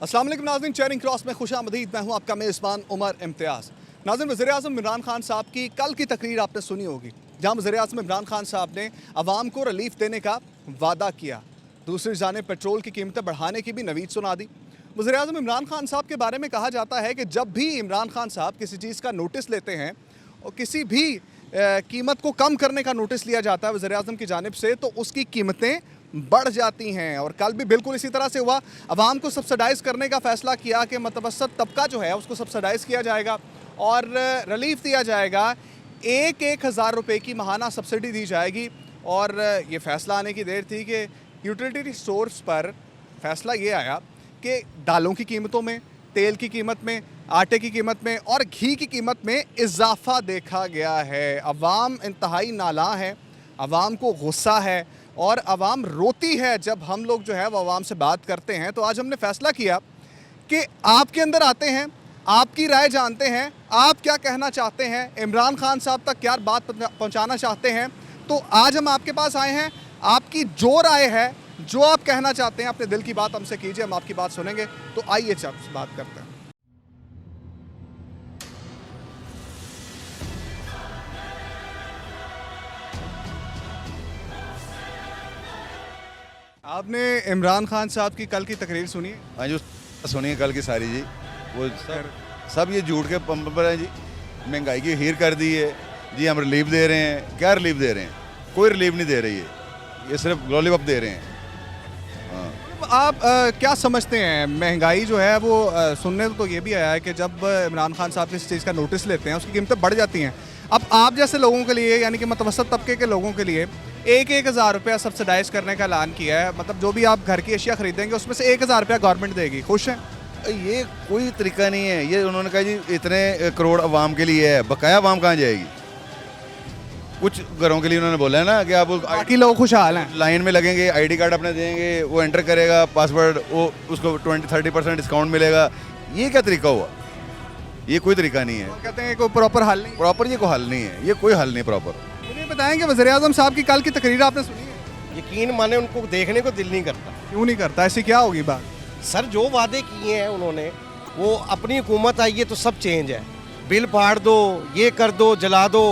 अस्सलाम वालेकुम नाज़रीन, चेयरिंग क्रॉस में खुशामदीद। मैं हूं आपका मेज़बान उमर इम्तियाज़। नाज़रीन, वज़ीर-ए-आज़म इमरान खान साहब की कल की तकरीर आपने सुनी होगी, जहां वज़ीर-ए-आज़म इमरान खान साहब ने अवाम को रिलीफ देने का वादा किया। दूसरी जानिब पेट्रोल की कीमतें बढ़ाने की भी नवीद सुना दी। वज़ीर-ए-आज़म इमरान खान साहब के बारे में कहा जाता है कि जब भी इमरान खान साहब किसी चीज़ का नोटिस लेते हैं और किसी भी कीमत को कम करने का नोटिस लिया जाता है वज़ीर-ए-आज़म की जानिब से, तो उसकी कीमतें बढ़ जाती हैं। और कल भी बिल्कुल इसी तरह से हुआ। अवाम को सब्सिडाइज़ करने का फ़ैसला किया कि मतवसत तबका जो है उसको सब्सिडाइज़ किया जाएगा और रिलीफ दिया जाएगा। एक हज़ार रुपये की माहाना सब्सिडी दी जाएगी। और ये फ़ैसला आने की देर थी कि यूटिलिटी स्टोर्स पर फ़ैसला ये आया कि दालों की कीमतों में, तेल की कीमत में, आटे की कीमत में और घी की कीमत में इजाफ़ा देखा गया है। अवाम इंतहाई नालां है, अवाम को गुस्सा है और अवाम रोती है जब हम लोग जो है वो अवाम से बात करते हैं। तो आज हमने फ़ैसला किया कि आपके अंदर आते हैं, आपकी राय जानते हैं, आप क्या कहना चाहते हैं, इमरान खान साहब तक क्या बात पहुंचाना चाहते हैं। तो आज हम आपके पास आए हैं। आपकी जो राय है, जो आप कहना चाहते हैं, अपने दिल की बात हमसे कीजिए, हम आपकी बात सुनेंगे। तो आइए बात करते हैं। आपने इमरान खान साहब की कल की तकरीर सुनी है? हाँ जी, सुनिए कल की सारी जी। वो सब ये झूठ के पंप पर है जी। महंगाई की हीर कर दी है जी। हम रिलीफ दे रहे हैं, क्या रिलीफ दे रहे हैं? कोई रिलीफ नहीं दे रही है, ये सिर्फ लॉलीपॉप दे रहे हैं। आप क्या समझते हैं, महंगाई जो है वो सुनने तो ये भी आया है कि जब इमरान खान साहब किसी चीज़ का नोटिस लेते हैं उसकी कीमतें बढ़ जाती हैं। अब आप जैसे लोगों के लिए, यानी कि मतवसत तबके के लोगों के लिए एक हज़ार रुपया सब्सिडाइज़ करने का ऐलान किया है। मतलब जो भी आप घर की अशिया खरीदेंगे उसमें से 1,000 रुपया गवर्नमेंट देगी। खुश हैं? ये कोई तरीका नहीं है। ये उन्होंने कहा जी इतने करोड़ अवाम के लिए है, बकाया अवाम कहाँ जाएगी? कुछ घरों के लिए उन्होंने बोला है ना कि आप बाकी लोग खुशहाल हैं, लाइन में लगेंगे, आईडी कार्ड अपने देंगे, वो एंटर करेगा पासवर्ड, वो उसको 20-30% डिस्काउंट मिलेगा। ये क्या तरीका हुआ? ये कोई तरीका नहीं है। कहते हैं कोई प्रॉपर हल नहीं। प्रॉपर ये कोई हल नहीं है, ये कोई हल नहीं प्रॉपर। मुझे बताएं कि वज़ीर-ए-आज़म साहब की कल की तकरीर आपने सुनी है? यकीन माने उनको देखने को दिल नहीं करता। क्यों नहीं करता? ऐसी क्या होगी बात? सर जो वादे किए हैं उन्होंने, वो अपनी हुकूमत आई है तो सब चेंज है। बिल फाड़ दो, ये कर दो, जला दो।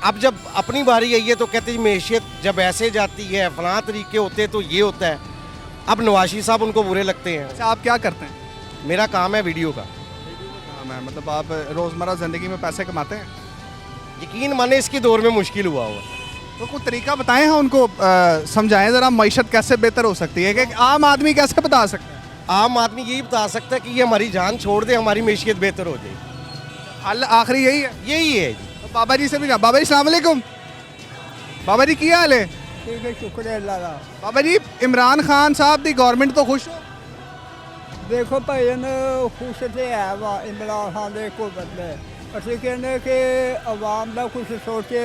अब जब अपनी बारी आई है तो कहते हैं मैशियत जब ऐसे जाती है, फलां तरीके होते हैं तो ये होता है। अब नवाशी साहब उनको बुरे लगते हैं। अच्छा, आप क्या करते हैं? मेरा काम है वीडियो का। मतलब आप रोज़मर्रा ज़िंदगी में पैसे कमाते हैं? यकीन माने इसकी दौर में मुश्किल हुआ हुआ। तो कुछ तरीका बताएं, हम उनको समझाएं ज़रा, मईशत कैसे बेहतर हो सकती है, कि आम आदमी कैसे बता सकता है? आम आदमी यही बता सकता है कि ये हमारी जान छोड़ दे, हमारी मैशियत बेहतर हो जाएगी। हल आखिरी यही है? यही है जी। तो बाबा जी से भी ना। बाबा जी अस्सलाम वालेकुम। बाबा जी क्या हाल है? ठीक है, शुक्र है अल्लाह का। बाबा जी, इमरान खान साहब की गवर्नमेंट तो खुश हो? देखो भाई खुश तो है वा इमरान खान के हुकूमत ने। असं कहने कि अवाम का कुछ सोचे,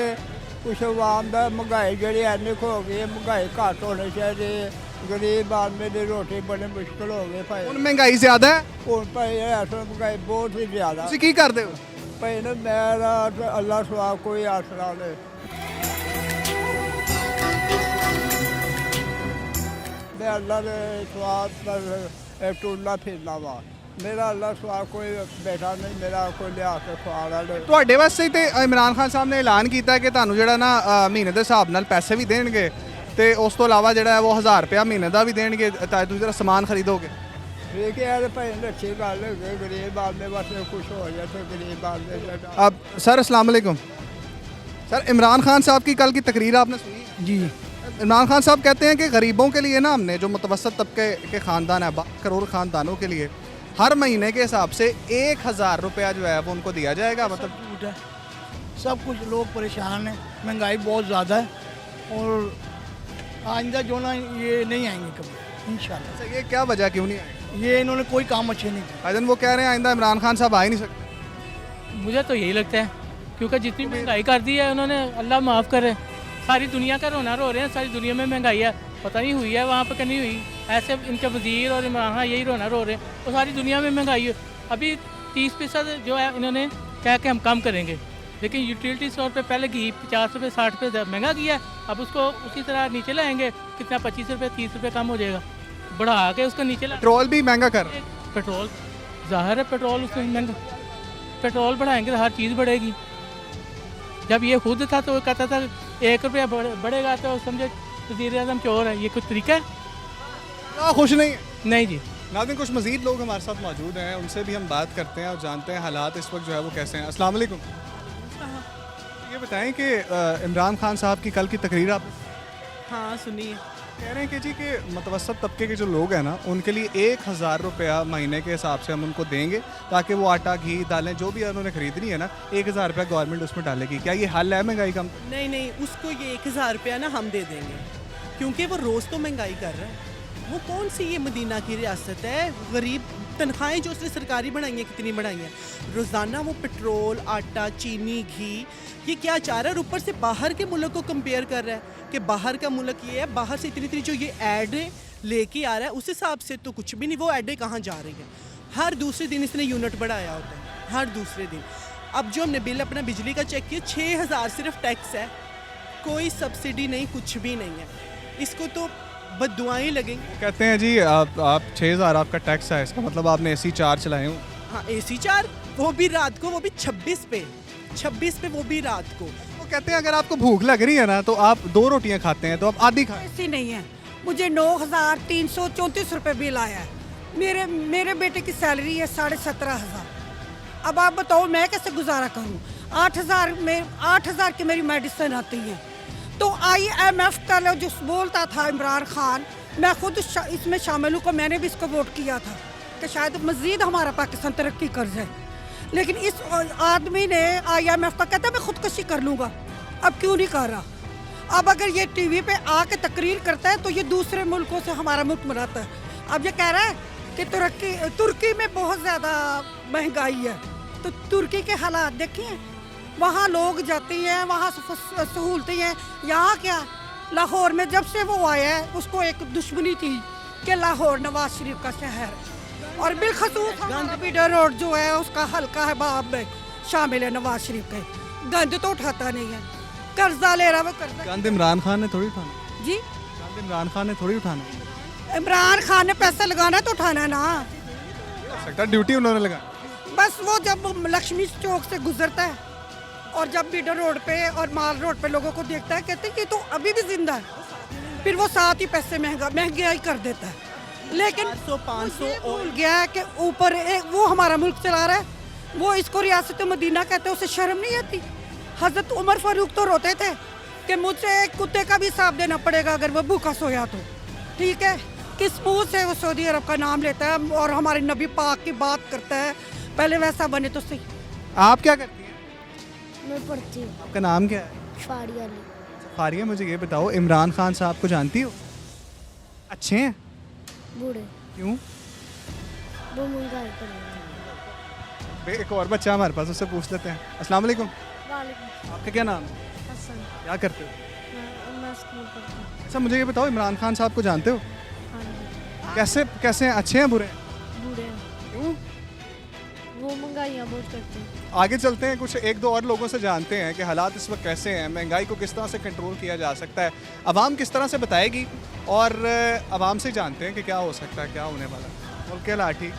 कुछ अवाम का महंगाई जी इन्नी हो गई है, महंगाई घट होनी चाहिए। गरीब आदमी की रोटी बड़ी मुश्किल हो गई भाई। ਹੁਣ ਮਹਿੰਗਾਈ ਜ਼ਿਆਦਾ ਹੈ? हूँ भाई ऐसा महंगाई बहुत ही ज़्यादा। ਤੁਸੀਂ ਕੀ ਕਰਦੇ ਹੋ? भाई ना मेरा तो अल्लाह सुहा कोई आसरा नहीं। मैं अल्लाह के स्वाद पर टूरना फिरना वा। मेरा अल्लाह सुहा कोई बेटा नहीं, मेरा कोई लिया के खुआना नहीं। ਤੁਹਾਡੇ ਵਾਸਤੇ ਤੇ ਇਮਰਾਨ ਖਾਨ ਸਾਹਿਬ ਨੇ ਐਲਾਨ ਕੀਤਾ ਕਿ ਤੁਹਾਨੂੰ ਜਿਹੜਾ ਨਾ ਮਹੀਨੇ ਦੇ ਹਿਸਾਬ ਨਾਲ ਪੈਸੇ ਵੀ ਦੇਣਗੇ ਤੇ ਉਸ ਤੋਂ ਇਲਾਵਾ ਜਿਹੜਾ ਹੈ ਉਹ 1000 ਰੁਪਇਆ ਮਹੀਨੇ ਦਾ ਵੀ ਦੇਣਗੇ ਤਾਂ ਤੁਸੀਂ ਜਿਹੜਾ ਸਮਾਨ ਖਰੀਦੋਗੇ। ठीक है यार भाई, अच्छी गल है। गरीब आदमी वास्ते कुछ हो जाए तो गरीब आदमी। अब सर अस्सलाम वालेकुम। सर, इमरान खान साहब की कल की तकरीर आपने सुनी? जी। इमरान खान साहब कहते हैं कि गरीबों के लिए ना हमने जो मुतवसत तबके के ख़ानदान है, 12 करोड़ ख़ानदानों के लिए हर महीने के हिसाब से 1,000 रुपया जो है वो उनको दिया जाएगा। मतलब झूठ है, सब कुछ लोग परेशान हैं, महंगाई बहुत ज़्यादा है और आइंदा जो ना ये नहीं आएंगे कभी इंशाल्लाह। अच्छा, ये क्या वजह, क्यों नहीं आएगा? ये इन्होंने कोई काम अच्छे नहीं किए। भाईजान वो कह रहे हैं आइंदा इमरान खान साहब आ ही नहीं सकते। मुझे तो यही लगता है, क्योंकि जितनी महंगाई कर दी है उन्होंने, अल्लाह माफ़ करे। सारी दुनिया का रोना रो रहे हैं, सारी दुनिया में महंगाई है, पता नहीं हुई है वहाँ पर कि नहीं हुई। ऐसे इनके वज़ीर और इमरान खान यही रोना रो रहे हैं, तो सारी दुनिया में महंगाई है। अभी 30% जो है इन्होंने कहा कि हम कम करेंगे, लेकिन यूटिलिटी स्टोर पे पहले घी 50 रुपये 60 रुपये महंगा किया है, अब उसको उसी तरह नीचे लाएंगे, कितना 25 रुपये 30 रुपये कम हो जाएगा। बढ़ा के उसको नीचे ला पेट्रोल भी महंगा कर रहे हैं। पेट्रोल ज़ाहिर है पेट्रोल उसको महंगा, पेट्रोल बढ़ाएंगे तो हर चीज़ बढ़ेगी। जब ये खुद था तो वो कहता था 1 रुपया बढ़ेगा तो समझे वज़ीर आज़म चोर है। ये कुछ तरीका है? क्या खुश नहीं है? नहीं जी। नाज़रीन, कुछ मज़ीद लोग हमारे साथ मौजूद हैं, उनसे भी हम बात करते हैं और जानते हैं हालात इस वक्त जो है वो कैसे हैं। अस्सलाम वालेकुम। ये बताएं कि इमरान खान साहब की कल की तकरीर आप हाँ सुनिए। कह रहे हैं कि जी कि मतवसत तबके के जो लोग हैं ना उनके लिए 1000 रुपया महीने के हिसाब से हम उनको देंगे ताकि वो आटा घी दालें जो भी उन्होंने खरीदनी है ना 1000 रुपया गवर्नमेंट उसमें डालेगी। क्या ये हल है महंगाई का? नहीं नहीं, उसको ये 1000 रुपया ना हम दे देंगे, क्योंकि वो रोज़ तो महंगाई कर रहा है। वो कौन सी ये मदीना की रियासत है? गरीब तनख्वाहें जो उसने सरकारी बढ़ाई हैं कितनी बढ़ाई हैं? रोज़ाना वो पेट्रोल, आटा, चीनी, घी ये क्या चाह रहा है? और ऊपर से बाहर के मुल्क को कंपेयर कर रहा है कि बाहर का मुल्क ये है, बाहर से इतनी इतनी जो ये ऐड लेके आ रहा है उस हिसाब से तो कुछ भी नहीं। वो ऐडें कहाँ जा रही हैं? हर दूसरे दिन इसने यूनिट बढ़ाया होता है, हर दूसरे दिन। अब जो हमने बिल अपना बिजली का चेक किया 6000 सिर्फ टैक्स है, कोई सब्सिडी नहीं, कुछ भी नहीं है। इसको तो बददुआएं लगेंगी। कहते हैं जी आप 6000 आपका टैक्स है, इसका मतलब आपने AC 4 चलाए हो। हाँ AC 4, वो भी रात को, वो भी 26 पे, वो भी रात को। वो कहते हैं अगर आपको भूख लग रही है ना तो आप 2 रोटियां खाते हैं तो आप आधी खाएं। ऐसी नहीं है। मुझे 9334 रुपये बिल आया है। मेरे बेटे की सैलरी है 17,500। अब आप बताओ मैं कैसे गुजारा करूं? 8,000 की मेरी मेडिसिन आती है। तो IMF का जो बोलता था इमरान खान, मैं खुद इसमें शामिल हूँ, मैंने भी इसको वोट किया था कि शायद मज़ीद हमारा पाकिस्तान तरक्की कर जाए। लेकिन इस आदमी ने IMF का कहता मैं खुदकशी कर लूँगा, अब क्यों नहीं कर रहा? अब अगर ये TV पे आके तकरीर करता है तो ये दूसरे मुल्कों से हमारा मुल्क बनाता है। अब ये कह रहा है कि तुर्की में बहुत ज़्यादा महंगाई है, तो तुर्की के हालात देखिए, वहाँ लोग जाते हैं, वहाँ सहूलतें हैं। यहाँ क्या, लाहौर में जब से वो आया है उसको एक दुश्मनी थी कि लाहौर नवाज शरीफ का शहर है, और बिलखसूस हमारा बीडर रोड जो है उसका हल्का है बाब में शामिल है नवाज शरीफ के। गंद तो उठाता नहीं है, कर्जा ले रहा है वो कर्जा। गंद इमरान खान ने थोड़ी उठाना जी, गंद इमरान खान ने थोड़ी उठाना। इमरान खान ने पैसा लगाना है तो उठाना है ना। सकता ड्यूटी उन्होंने लगा। बस वो जब लक्ष्मी चौक से गुजरता है और जब बीडर रोड पे और माल रोड पे लोगों को देखता है, कहते हैं ये तो अभी भी जिंदा है, फिर वो साथ ही पैसे महंगाई कर देता है। लेकिन 400-500 भूल गया है कि ऊपर वो हमारा मुल्क चला रहा है, वो इसको रियासत मदीना कहते हैं, उसे शर्म नहीं आती? हजरत उमर फारूक तो रोते थे कि मुझसे एक कुत्ते का भी हिसाब देना पड़ेगा अगर वो भूखा सोया तो। ठीक है, किस मुँह से वो सऊदी अरब का नाम लेता है और हमारे नबी पाक की बात करता है? पहले वैसा बने तो सही। आप क्या करती हैं? मैं पढ़ती हूँ। आपका नाम क्या है? फाड़िया में। फारिया, मुझे ये बताओ इमरान खान साहब को जानती हो? अच्छे हैं? बूढ़े। क्यों? वो महंगाई कर रहे हैं। एक और बच्चा हमारे पास, उससे पूछ लेते हैं। अस्सलाम वालेकुम। वालेकुम आपका क्या नाम है? हसन। क्या करते हो? मैं स्कूल पढ़ती हूँ। अच्छा, मुझे ये बताओ इमरान खान साहब को जानते हो? हाँ जी। कैसे हैं, अच्छे हैं बुरे हैं? बूढ़े हैं। क्यों? वो महंगाइयाँ बहुत करते हैं। आगे चलते हैं, कुछ 1-2 और लोगों से जानते हैं कि हालात इस वक्त कैसे हैं, महंगाई को किस तरह से कंट्रोल किया जा सकता है, अवाम किस तरह से बताएगी, और अवाम से जानते हैं कि क्या हो सकता है, क्या होने वाला है। मुल्क के हालात ठीक,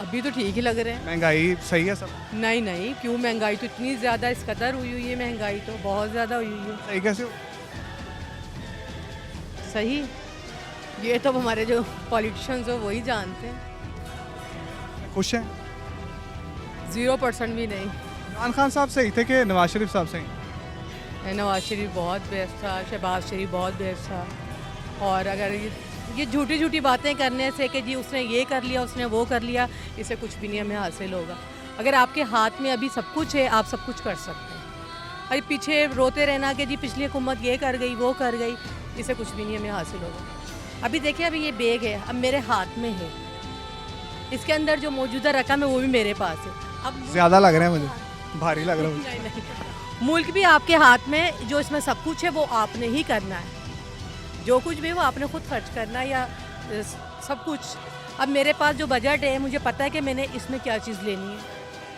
अभी तो ठीक ही लग रहे हैं। महंगाई सही है सब? नहीं नहीं, क्यों? महंगाई तो इतनी ज़्यादा इस कदर हुई हुई है, महंगाई तो बहुत ज़्यादा हुई हुई है। सही कैसे हो? सही, ये तो हमारे जो पॉलिटिशियंस हो वही जानते हैं। खुश हैं? 0% भी नहीं। इमरान खान साहब सही थे कि नवाज शरीफ साहब सही? नवाज शरीफ बहुत बेस्ट था, शहबाज शरीफ बहुत बेस्ट था। और अगर ये झूठी झूठी बातें करने से कि जी उसने ये कर लिया, उसने वो कर लिया, इससे कुछ भी नहीं हमें हासिल होगा। अगर आपके हाथ में अभी सब कुछ है, आप सब कुछ कर सकते हैं। अभी पीछे रोते रहना कि जी पिछली हुकूमत ये कर गई, वो कर गई, इससे कुछ भी नहीं हमें हासिल होगा। अभी देखिए, अभी ये बैग है, अब मेरे हाथ में है, इसके अंदर जो मौजूदा रकम है वो भी मेरे पास है। अब ज़्यादा लग रहा है मुझे, भारी लग रहा है मुझे। नहीं नहीं, मुल्क भी आपके हाथ में, जो इसमें सब कुछ है वो आपने ही करना है, जो कुछ भी वो आपने खुद खर्च करना है, या सब कुछ। अब मेरे पास जो बजट है, मुझे पता है कि मैंने इसमें क्या चीज़ लेनी है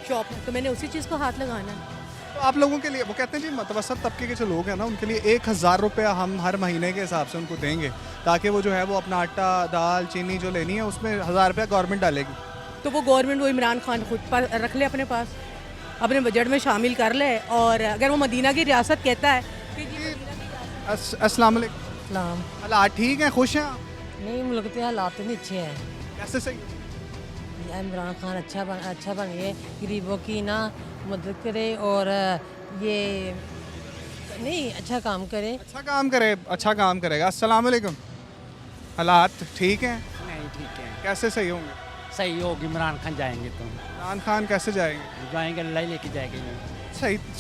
शॉप में, तो मैंने उसी चीज़ को हाथ लगाना है। तो आप लोगों के लिए, वो कहते हैं जी मतवसत तबके के जो लोग हैं ना, उनके लिए 1000 रुपया हम हर महीने के हिसाब से उनको देंगे ताकि वो जो है वो अपना आटा दाल चीनी जो लेनी है उसमें 1000 रुपया गवर्नमेंट डालेगी। तो वो गवर्नमेंट वो इमरान खान खुद पर रख ले अपने पास, अपने बजट में शामिल कर ले। और अगर वो मदीना की रियासत कहता है कि जी अस्सलाम वालेकुम, हालात ठीक हैं, खुश हैं आप? नहीं, मुल्क के हालात नहीं अच्छे हैं। कैसे सही? इमरान खान अच्छा बन गए, गरीबों की ना मदद करे और ये नहीं अच्छा काम करे। अच्छा काम करेगा। अस्सलाम वालेकुम, हालात ठीक हैं? नहीं ठीक है, कैसे सही होंगे? सही होगी। इमरान खान जाएंगे तो इमरान खान कैसे जाएंगे? जाएंगे, अल्लाह ही लेके जाएंगे।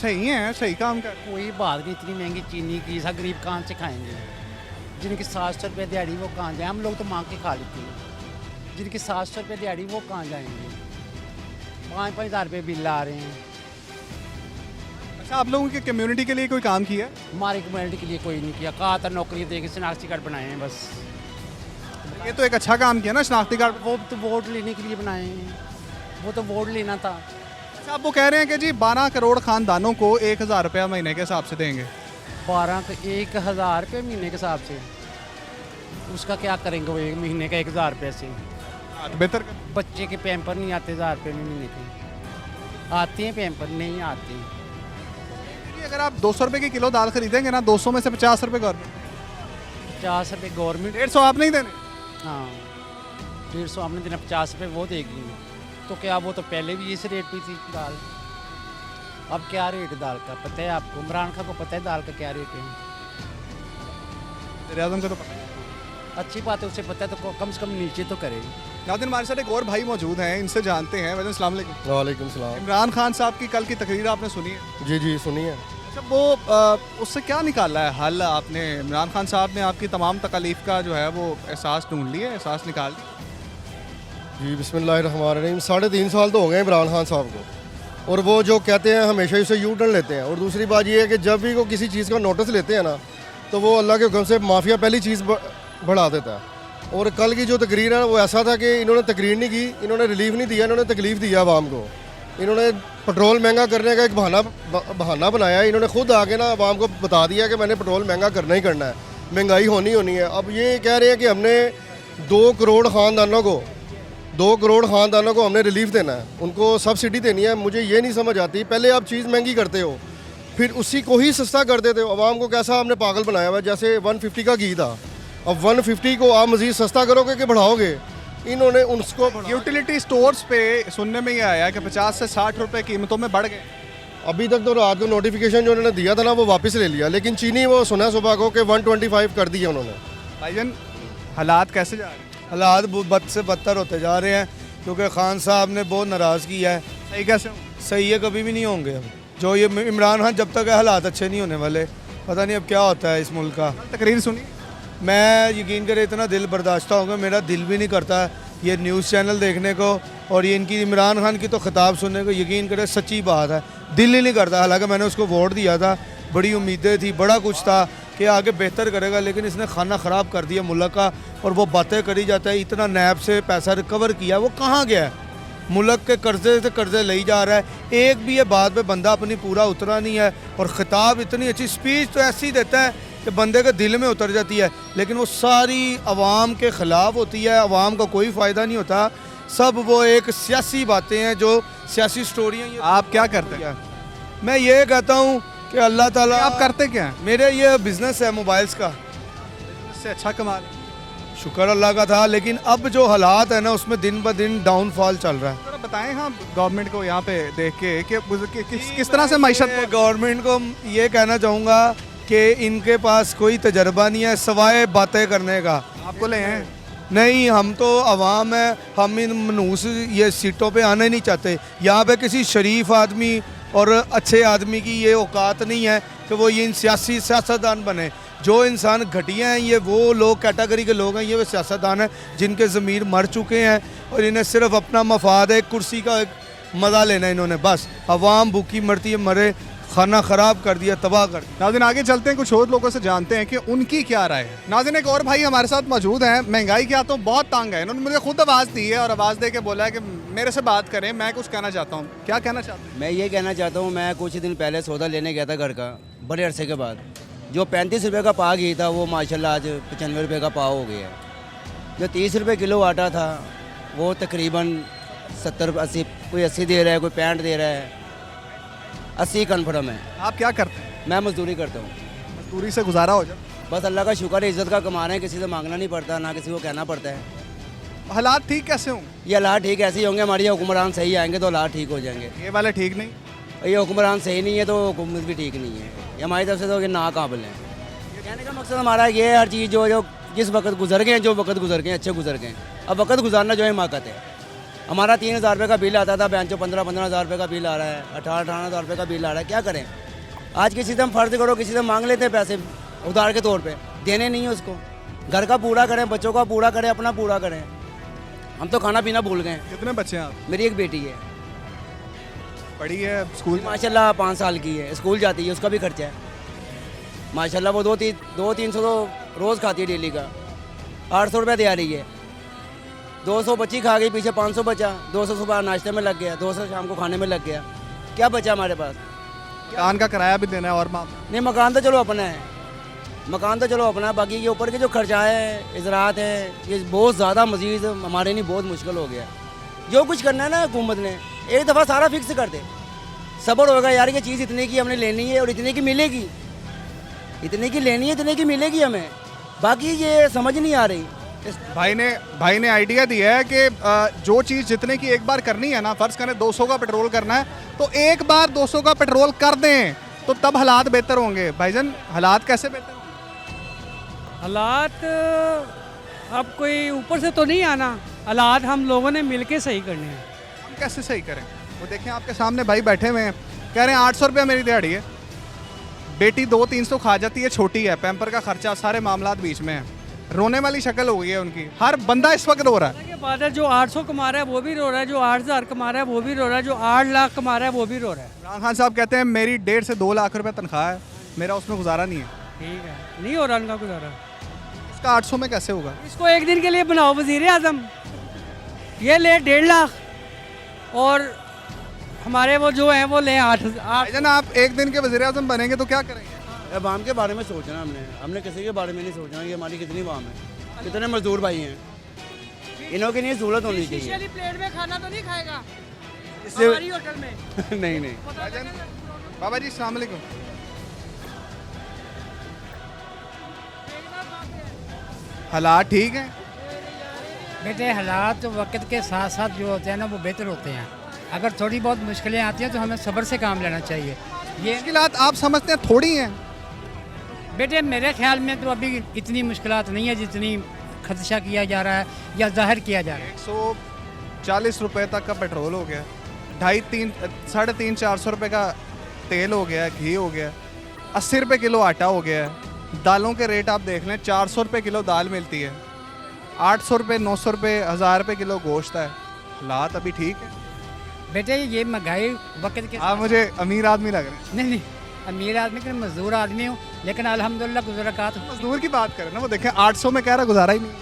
सही है, सही काम कर। कोई बात नहीं, इतनी महंगी चीनी की सब गरीब कहाँ से खाएंगे? जिनकी 700 रुपये दिहाड़ी वो कहाँ जाए? हम लोग तो मांग के खा लेते हैं। जिनकी 700 रुपये दिहाड़ी वो कहाँ जाएंगे? 5-5 हज़ार रुपये बिल आ रहे हैं। अच्छा, आप लोगों की कम्युनिटी के लिए कोई काम किया है? हमारी कम्युनिटी के लिए कोई नहीं किया। कहा था नौकरी दे के शनाख्ती कार्ड बनाए हैं बस। ये तो एक अच्छा काम किया ना शनाख्ती कार्ड। वो तो वोट लेने के लिए बनाए हैं, वो तो वोट लेना था। अच्छा, आप वो कह रहे हैं कि जी 12 करोड़ खानदानों को 1000 रुपया महीने के हिसाब से देंगे। 1,000 रुपये महीने के हिसाब से उसका क्या करेंगे वो? 1 महीने का 1,000 रुपये से बेहतर बच्चे के पैम्पर नहीं आते 1000 रुपये में महीने के। आते हैं पैम्पर, नहीं आते। अगर आप 200 रुपये की किलो दाल खरीदेंगे ना, 200 में से 50 रुपये गवर्नमेंट, 50 रुपये गवर्नमेंट, 150 आप नहीं देने। हाँ 150 आपने देना, 50 रुपये वो देगी। तो क्या वो तो पहले भी इस रेट पे थी दाल? अब क्या रेट दाल का पता है आपको? इमरान खान को पता है दाल का क्या रेट है? वज़ीर-ए-आज़म को तो पता है। अच्छी बात है, उसे पता है तो कम से कम नीचे तो करे। नाज़रीन, हमारे साथ एक और भाई मौजूद हैं, इनसे जानते हैं। वैसे अस्सलाम वालेकुम। वालेकुम सलाम। इमरान खान साहब की कल की तकरीर आपने सुनी है? जी जी सुनिए। अच्छा, वो उससे क्या निकाला है हल आपने? इमरान खान साहब ने आपकी तमाम तकलीफ का जो है वो एहसास ढूंढ लिया, एहसास निकाल लिया? जी बिस्मिल्लाहिर्रहमानिर्रहीम। 3.5 साल तो हो गए इमरान खान साहब को, और वो जो कहते हैं हमेशा ही उसे यू टर्न लेते हैं। और दूसरी बात ये है कि जब भी वो किसी चीज़ का नोटिस लेते हैं ना, तो वो अल्लाह के हुक्म से माफिया पहली चीज़ बढ़ा देता है। और कल की जो तकरीर है वो ऐसा था कि इन्होंने तकरीर नहीं की, इन्होंने रिलीफ नहीं दिया, इन्होंने तकलीफ दिया आवाम को। इन्होंने पेट्रोल महंगा करने का एक बहाना बनाया। इन्होंने खुद आके ना आवाम को बता दिया कि मैंने पेट्रोल महंगा करना ही करना है, महंगाई होनी है। अब ये कह रहे हैं कि हमने 2 करोड़ ख़ानदानों को हमने रिलीफ देना है, उनको सब्सिडी देनी है। मुझे ये नहीं समझ आती, पहले आप चीज़ महंगी करते हो फिर उसी को ही सस्ता कर देते हो। आवाम को कैसा आपने पागल बनाया हुआ? जैसे 150 का घी था, अब 150 को आप मज़ीद सस्ता करोगे कि बढ़ाओगे? इन्होंने उसको यूटिलिटी स्टोर्स पे सुनने में ये आया कि 50 से 60 रुपए कीमतों में बढ़ गए। अभी तक तो रात को नोटिफिकेशन जो उन्होंने दिया था ना वो वापस ले लिया, लेकिन चीनी वो सुना सुबह को कि 125 कर दिया उन्होंने। भाईजान, हालात कैसे जा रहे हैं? हालात बद से बदतर होते जा रहे हैं, क्योंकि खान साहब ने बहुत नाराज़ किया है। सही कैसे? सही है, कभी भी नहीं होंगे हम। जो ये इमरान खान जब तक है हालात अच्छे नहीं होने वाले। पता नहीं अब क्या होता है इस मुल्क का। तकरीर सुनी? मैं यकीन करे इतना दिल बर्दाश्त होगा, मेरा दिल भी नहीं करता ये न्यूज़ चैनल देखने को और ये इनकी इमरान खान की तो खिताब सुनने को। यकीन करे सच्ची बात है, दिल ही नहीं करता। हालांकि मैंने उसको वोट दिया था, बड़ी उम्मीदें थी, बड़ा कुछ था कि आगे बेहतर करेगा, लेकिन इसने खाना ख़राब कर दिया मुल्क का। और वो बातें करी जाता है, इतना नैब से पैसा रिकवर किया, वो कहाँ गया है? मुल्क के कर्जे से कर्जे ले जा रहा है। एक भी ये बात पे बंदा अपनी पूरा उतरा नहीं है। और ख़िताब इतनी अच्छी, स्पीच तो ऐसी देता है कि बंदे के दिल में उतर जाती है, लेकिन वो सारी आवाम के ख़िलाफ़ होती है। आवाम का कोई फ़ायदा नहीं होता, सब वो एक सियासी बातें हैं, जो सियासी स्टोरियाँ। आप क्या करते हैं? मैं ये कहता हूँ कि अल्लाह ताला। आप करते क्या हैं? मेरे ये बिज़नेस है मोबाइल्स का, इससे अच्छा कमा। शुक्र अल्लाह का था, लेकिन अब जो हालात है ना उसमें दिन ब दिन डाउनफॉल चल रहा है। थोड़ा बताएं हाँ गवर्नमेंट को यहाँ पे देख के कि किस तरह से मायशत। गवर्नमेंट को ये कहना चाहूँगा कि इनके पास कोई तजर्बा नहीं है सवाए बातें करने का। आपको ले हैं? नहीं, हम तो आवाम है, हम इन मनूस ये सीटों पे आना नहीं चाहते। यहाँ पे किसी शरीफ आदमी और अच्छे आदमी की ये औकात नहीं है कि वो ये इन सियासतदान बने। जो इंसान घटिया हैं, ये वो लोग कैटेगरी के लोग हैं, ये वो सियासतदान हैं जिनके ज़मीर मर चुके हैं और इन्हें सिर्फ अपना मफाद है, कुर्सी का एक मज़ा लेना है इन्होंने बस। अवाम भूखी मरती है, मरे, खाना ख़राब कर दिया, तबाह कर दिया। नाज़रीन, आगे चलते हैं, कुछ और लोगों से जानते हैं कि उनकी क्या राय है। नाज़रीन, एक और भाई हमारे साथ मौजूद हैं। महंगाई क्या तो बहुत तंग है, इन्होंने मुझे खुद आवाज़ दी है और आवाज़ दे के बोला है कि मेरे से बात करें, मैं कुछ कहना चाहता हूँ। क्या कहना चाहते हैं? मैं ये कहना चाहता हूँ, मैं कुछ दिन पहले सौदा लेने गया था घर का, बड़े अरसे के बाद। जो 35 रुपये का पा घी था वो माशाल्लाह आज 95 रुपये का पाव हो गया है। जो 30 रुपये किलो आटा था वो तकरीबन 70-80, कोई 80 दे रहा है, कोई 65 दे रहा है, 80 कन्फर्म है। आप क्या करते हैं? मैं मजदूरी करता हूँ। मजदूरी से गुजारा हो जाए? बस अल्लाह का शुक्र है, इज़्ज़त का कमा रहे हैं, किसी से मांगना नहीं पड़ता, ना किसी को कहना पड़ता है। हालात ठीक कैसे हों? ये हालात ठीक ऐसे ही होंगे, हमारे हुक्मरान सही आएंगे तो हालात ठीक हो जाएंगे। ये वाले ठीक नहीं? ये हुक्मरान सही नहीं है तो हुकूमत भी ठीक नहीं है। ये हमारी तरफ से तो ये नाकाबिल है। कहने का मकसद हमारा ये है, हर चीज़ जो जिस वक्त गुजर गए, जो वक्त गुजर गए अच्छे गुजर गए, अब वक्त गुजारना जो है हिमाकत है। हमारा 3,000 रुपये का बिल आता था, बैंक 15-15 हज़ार रुपये का बिल आ रहा है, 18-18 हज़ार रुपये का बिल आ रहा है। क्या करें? आज किसी से हम फ़र्ज करो, किसी से मांग लेते हैं पैसे उधार के तौर पे, देने नहीं है उसको। घर का पूरा करें, बच्चों का पूरा करें, अपना पूरा करें, हम तो खाना पीना भूल गए। कितने बच्चे हैं आप? मेरी एक बेटी है, बड़ी है, स्कूल माशाल्लाह 5 साल की है, स्कूल जाती है, उसका भी खर्चा है माशाल्लाह। वो 200-300 तो रोज़ खाती है डेली का, 800 रुपये दे आ रही है। 200 बच्ची खा गई, पीछे 500 बचा, 200 सुबह नाश्ते में लग गया, 200 शाम को खाने में लग गया, क्या बचा हमारे पास? मकान का किराया भी देना है और नहीं, मकान तो चलो अपना है, मकान तो चलो अपना है, बाकी ये ऊपर के जो खर्चा है, इजरात है, ये बहुत ज़्यादा मज़ीद हमारे लिए बहुत मुश्किल हो गया। जो कुछ करना है ना हुकूमत ने, एक दफ़ा सारा फिक्स कर दे, सब्र होगा यार, ये चीज़ इतने की हमने लेनी है और इतने की मिलेगी, इतने की लेनी है, इतने की मिलेगी हमें, बाकी ये समझ नहीं आ रही। भाई ने आइडिया दिया है कि जो चीज़ जितने की एक बार करनी है ना, फ़र्ज़ करें 200 का पेट्रोल करना है तो एक बार 200 का पेट्रोल कर दें तो तब हालात बेहतर होंगे। भाईजान, हालात कैसे बेहतर होंगे? हालात अब कोई ऊपर से तो नहीं आना, हालात हम लोगों ने मिलके सही करने हैं। हम कैसे सही करें? वो देखें आपके सामने भाई बैठे हुए हैं, कह रहे हैं 800 रुपया मेरी दिहाड़ी है, बेटी 200-300 खा जाती है, छोटी है, पैम्पर का खर्चा, सारे मामलात बीच में हैं। रोने वाली शक्ल हो गई है उनकी, हर बंदा इस वक्त रो रहा है। के बाद जो 800 कमा रहा है वो भी रो रहा है, जो 8,000 कमा रहा है वो भी रो रहा है, जो 8 लाख कमा रहा है वो भी रो रहा है। इमरान खान साहब कहते हैं मेरी 1.5 से 2 लाख रुपए तनख्वाह है, मेरा उसमें गुजारा नहीं है। ठीक है, नहीं हो रहा उनका गुजारा। इसका 800 में कैसे होगा? इसको एक दिन के लिए बनाओ वजीर आजम, ये ले 1.5 लाख और हमारे वो जो हैं वो ले 8,000। आप एक दिन के वजीर आजम बनेंगे तो क्या करेंगे? अवाम के बारे में सोचना हमने किसी के बारे में नहीं सोचना कि हमारी कितनी अवाम है, कितने मजदूर भाई हैं, इन्हों की नहीं सहूलत होनी चाहिए। प्लेट में खाना तो नहीं खाएगा इससे हमारी होटल में? नहीं। बाबा जी अस्सलाम वालेकुम। हालात ठीक हैं? बेटे हालात तो वक्त के साथ साथ जो होते हैं ना वो बेहतर होते हैं। अगर थोड़ी बहुत मुश्किलें आती हैं तो हमें सब्र से काम लेना चाहिए। ये मुश्किलात आप समझते हैं थोड़ी हैं? बेटे मेरे ख्याल में तो अभी इतनी मुश्किलात नहीं है जितनी खदशा किया जा रहा है या जाहिर किया जा रहा है। 140 रुपये तक का पेट्रोल हो गया, 350-400 रुपये का तेल हो गया, घी हो गया, 80 रुपये किलो आटा हो गया है। दालों के रेट आप देख लें, 400 रुपये किलो दाल मिलती है, 800 रुपये, 900 रुपये, 1000 रुपये किलो गोश्त है। हालात अभी ठीक है? बेटे ये महंगाई वक्त के आप मुझे अमीर आदमी लग रहे हैं। नहीं अमीर आदमी के मजदूर आदमी हूँ, लेकिन अल्हम्दुलिल्लाह गुज़रात। मजदूर की बात करें ना, वो देखें 800 में कह रहा गुजारा ही नहीं।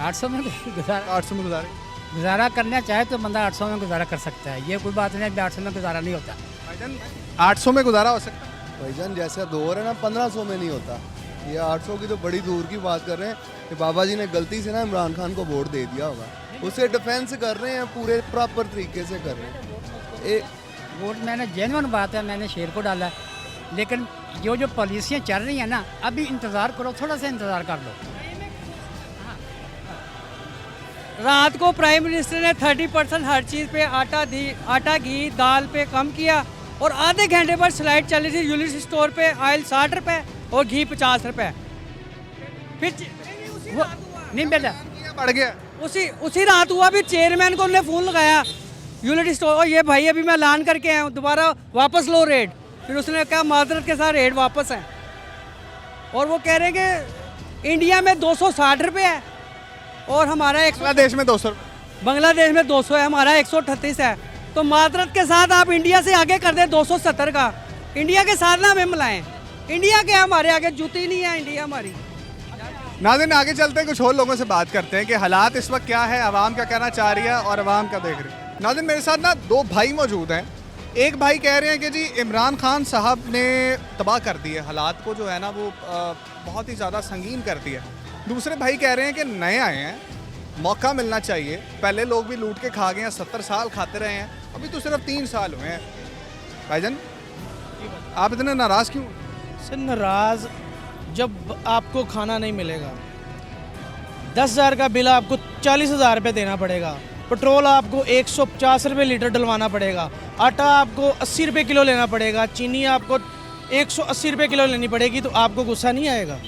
800 में गुजारा 800 में गुजारा करना चाहे तो बंदा 800 में गुजारा कर सकता है, ये कोई बात नहीं है 800 में गुजारा नहीं होता। भाईजान 800 में गुजारा हो सकता है? भाईजान जैसा दौर है ना 1500 में नहीं होता, ये 800 की तो बड़ी दूर की बात कर रहे हैं कि बाबा जी ने गलती से ना इमरान खान को वोट दे दिया होगा, उसे डिफेंस कर रहे हैं, पूरे प्रॉपर तरीके से कर रहे हैं। वोट मैंने जेन्युइन बात है, मैंने शेर को डाला है, लेकिन जो पॉलिसियाँ चल रही हैं ना, अभी इंतज़ार करो, थोड़ा सा इंतज़ार कर लो। रात को प्राइम मिनिस्टर ने 30% हर चीज़ पे आटा घी दाल पे कम किया और आधे घंटे पर स्लाइड चल रही थी यूनिट स्टोर पे ऑयल 60 रुपये और घी 50 रुपये। फिर नहीं बेटा बढ़ गया, उसी रात हुआ। फिर चेयरमैन को उन्होंने फ़ोन लगाया यूनिट स्टोर, और ये भाई अभी मैं ऐलान करके आया हूँ, दोबारा वापस लो रेट। फिर उसने कहा माजरत के साथ रेट वापस है, और वो कह रहे हैं कि इंडिया में 260 रुपये है और हमारा बांग्लादेश में 200, बांग्लादेश में 200 है, हमारा 138 है। तो माजरत के साथ आप इंडिया से आगे कर दें 270 का, इंडिया के साथ ना हमें मिलाएं। इंडिया के हमारे आगे जूती नहीं है इंडिया हमारी। नाज़रीन आगे चलते हैं, कुछ और लोगों से बात करते हैं कि हालात इस वक्त क्या है, आवाम क्या कहना चाह रही है और आवाम क्या देख रही है। नाज़रीन मेरे साथ ना 2 भाई मौजूद हैं, एक भाई कह रहे हैं कि जी इमरान खान साहब ने तबाह कर दिए हालात को, जो है ना वो बहुत ही ज़्यादा संगीन कर दिया। दूसरे भाई कह रहे हैं कि नए आए हैं, मौका मिलना चाहिए। पहले लोग भी लूट के खा गए हैं, 70 साल खाते रहे हैं, अभी तो सिर्फ 3 साल हुए हैं। भाईजान आप इतने नाराज़ क्यों? सर नाराज़ जब आपको खाना नहीं मिलेगा, 10,000 का बिल आपको 40,000 रुपये देना पड़ेगा, पेट्रोल आपको 150 रुपये लीटर डलवाना पड़ेगा, आटा आपको 80 रुपये किलो लेना पड़ेगा, चीनी आपको 180 रुपये किलो लेनी पड़ेगी, तो आपको गुस्सा नहीं आएगा?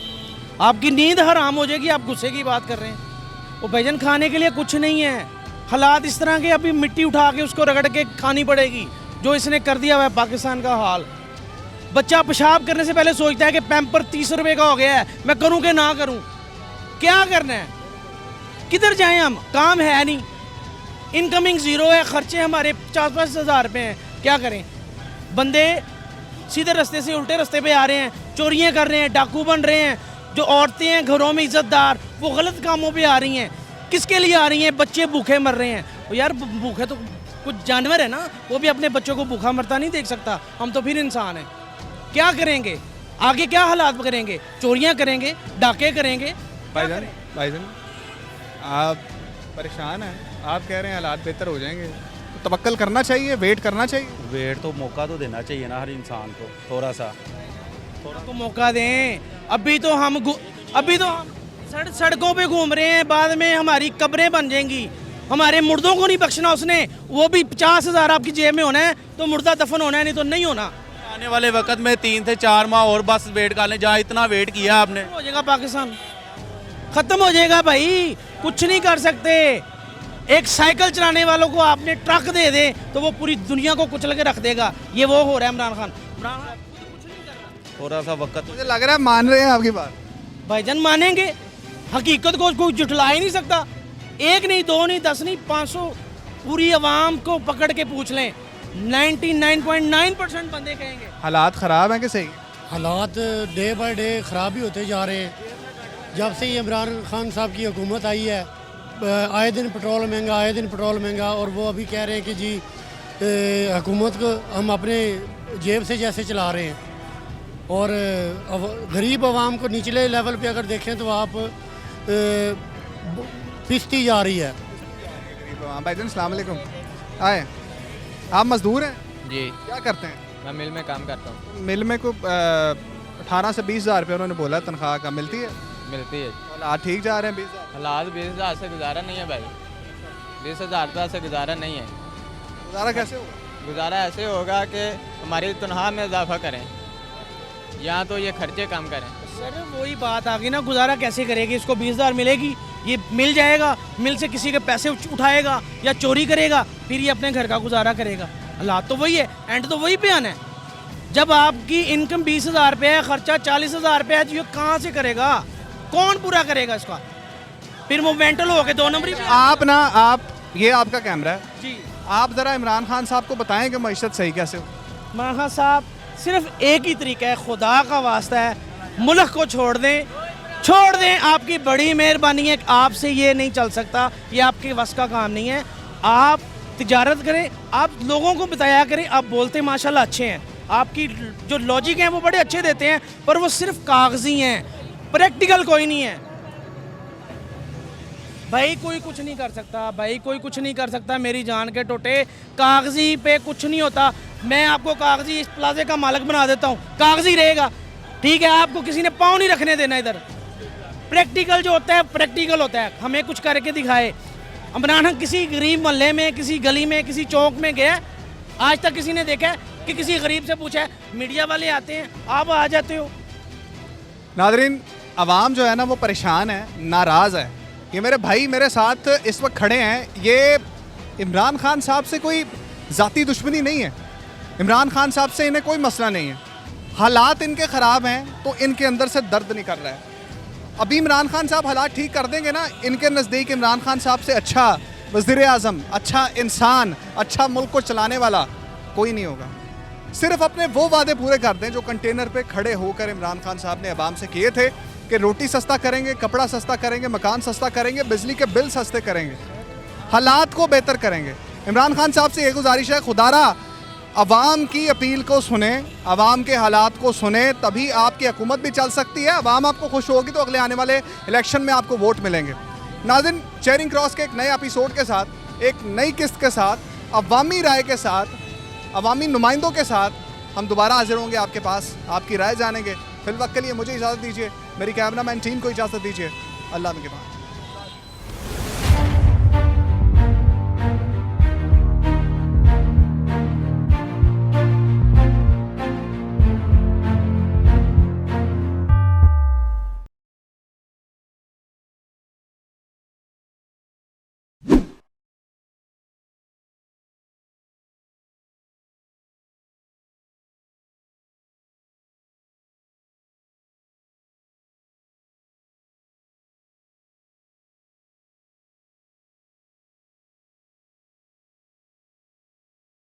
आपकी नींद हराम हो जाएगी, आप गुस्से की बात कर रहे हैं। वो भजन खाने के लिए कुछ नहीं है, हालात इस तरह के, अभी मिट्टी उठा के उसको रगड़ के खानी पड़ेगी, जो इसने कर दिया हुआ है पाकिस्तान का हाल। बच्चा पेशाब करने से पहले सोचता है कि पैम्पर 30 रुपये का हो गया है, मैं करूँ कि ना करूँ, क्या करना है, किधर जाएं हम, काम है नहीं, इनकमिंग ज़ीरो है, खर्चे हमारे 50-50 हज़ार रुपये हैं, क्या करें? बंदे सीधे रास्ते से उल्टे रास्ते पे आ रहे हैं, चोरियां कर रहे हैं, डाकू बन रहे हैं। जो औरतें हैं घरों में इज्जतदार, वो गलत कामों पे आ रही हैं। किसके लिए आ रही हैं? बच्चे भूखे मर रहे हैं। तो यार भूखे तो कुछ जानवर है ना, वो भी अपने बच्चों को भूखा मरता नहीं देख सकता, हम तो फिर इंसान हैं। क्या करेंगे आगे, क्या हालात करेंगे? चोरियां करेंगे, डाके करेंगे। भाईजान आप परेशान हैं, आप कह रहे हैं हालात बेहतर हो जाएंगे, तो तवक्कल करना चाहिए, वेट करना चाहिए। वेट तो मौका तो देना चाहिए ना हर इंसान को, थोड़ा सा तो मौका दें। अभी तो हम सड़कों पे घूम रहे हैं, बाद में हमारी कब्रें बन जाएंगी। हमारे मुर्दों को नहीं बख्शना उसने, वो भी 50,000 आपकी जेब में होना है तो मुर्दा दफन होना है, नहीं तो नहीं होना। आने वाले वक्त में 3 से 4 माह और बस वेट कर लें, जहाँ इतना वेट किया आपने। हो जाएगा पाकिस्तान, खत्म हो जाएगा भाई, कुछ नहीं कर सकते। एक साइकिल चलाने वालों को आपने ट्रक दे दे तो वो पूरी दुनिया को कुचल के रख देगा। ये वो हो रहा है इमरान खान। थोड़ा सा वक्त, मुझे लग रहा है मान रहे हैं आपकी बात। भाईजान मानेंगे, हकीकत को कोई जुटला ही नहीं सकता। 1 नहीं 2 नहीं 10 नहीं 500 पूरी आवाम को पकड़ के पूछ लें, 99.9% बंदे कहेंगे हालात ख़राब हैं कि सही? हालात डे बाय डे ख़राब ही होते जा रहे हैं। जब से ये इमरान खान साहब की हुकूमत आई है, आए दिन पेट्रोल महंगा, आए दिन पेट्रोल महंगा, और वो अभी कह रहे हैं कि जी हुकूमत को हम अपने जेब से जैसे चला रहे हैं। और गरीब आवाम को निचले लेवल पे अगर देखें तो आप पिसती जा रही है। भाईजान अस्सलाम वालेकुम। आए, आप मजदूर हैं जी? क्या करते हैं? मैं मिल में काम करता हूँ। मिल में को 18 से 20 हज़ार रुपये उन्होंने बोला तनख्वाह का, मिलती है? मिलती है। हालात ठीक जा रहे हैं? 20 हज़ार हालात 20,000 से गुजारा नहीं है भाई, 20,000 रुपये से गुजारा नहीं है। गुजारा कैसे होगा? गुजारा ऐसे होगा कि हमारी तनख्वाह में इजाफा करें, या तो ये खर्चे कम करें। सर वही बात आ गई ना, गुजारा कैसे करेगी? इसको 20,000 मिलेगी, ये मिल जाएगा, मिल से किसी के पैसे उठाएगा या चोरी करेगा, फिर ये अपने घर का गुजारा करेगा। हालात तो वही है, एंड तो वही पे आना है। जब आपकी इनकम 20,000 रुपये है, खर्चा 40,000 रुपये है, तो ये कहाँ से करेगा? कौन पूरा करेगा इसका? फिर वो मेंटल हो गए 2 नंबरी पे। आप ये आपका कैमरा है जी, आप ज़रा इमरान खान साहब को बताएं कि मईशत सही कैसे हो। इमरान खान साहब सिर्फ एक ही तरीका है, खुदा का वास्ता है, मुल्क को छोड़ दें, आपकी बड़ी मेहरबानी है। आपसे ये नहीं चल सकता, ये आपके वस का काम नहीं है। आप तिजारत करें, आप लोगों को बताया करें। आप बोलते माशाल्लाह अच्छे हैं, आपकी जो लॉजिक हैं वो बड़े अच्छे देते हैं, पर वो सिर्फ कागजी हैं, प्रैक्टिकल कोई नहीं है। भाई कोई कुछ नहीं कर सकता, भाई कोई कुछ नहीं कर सकता, मेरी जान के टोटे। कागजी पे कुछ नहीं होता। मैं आपको कागजी इस प्लाजे का मालिक बना देता हूँ, कागजी रहेगा, ठीक है? आपको किसी ने पाँव नहीं रखने देना इधर। प्रैक्टिकल जो होता है प्रैक्टिकल होता है, हमें कुछ करके दिखाए। इमरान खान किसी गरीब मोहल्ले में, किसी गली में, किसी चौक में गया, आज तक किसी ने देखा है कि किसी गरीब से पूछा है? मीडिया वाले आते हैं, आप आ जाते हो। नादरीन, आवाम जो है ना वो परेशान है, नाराज़ है। ये मेरे भाई मेरे साथ इस वक्त खड़े हैं, ये इमरान खान साहब से कोई ज़ाती दुश्मनी नहीं है, इमरान खान साहब से इन्हें कोई मसला नहीं है। हालात इनके ख़राब हैं तो इनके अंदर से दर्द निकल रहा है। अभी इमरान खान साहब हालात ठीक कर देंगे ना, इनके नज़दीक इमरान खान साहब से अच्छा वज़ीर आज़म, अच्छा इंसान, अच्छा मुल्क को चलाने वाला कोई नहीं होगा। सिर्फ अपने वो वादे पूरे कर दें जो कंटेनर पे खड़े होकर इमरान खान साहब ने अवाम से किए थे कि रोटी सस्ता करेंगे, कपड़ा सस्ता करेंगे, मकान सस्ता करेंगे, बिजली के बिल सस्ते करेंगे, हालात को बेहतर करेंगे। इमरान खान साहब से ये गुजारिश है, खुदारा अवाम की अपील को सुने, अवाम के हालात को सुने, तभी आपकी हुकूमत भी चल सकती है। अवाम आपको खुश होगी तो अगले आने वाले इलेक्शन में आपको वोट मिलेंगे। नाज़रीन, चेयरिंग क्रॉस के एक नए एपिसोड के साथ, एक नई किस्त के साथ, अवामी राय के साथ, अवामी नुमाइंदों के साथ हम दोबारा हाजिर होंगे आपके पास, आपकी राय जानेंगे। फिल वक्त के लिए मुझे इजाज़त दीजिए, मेरी कैमरामैन टीम को इजाज़त दीजिए। अल्लाह के बाद।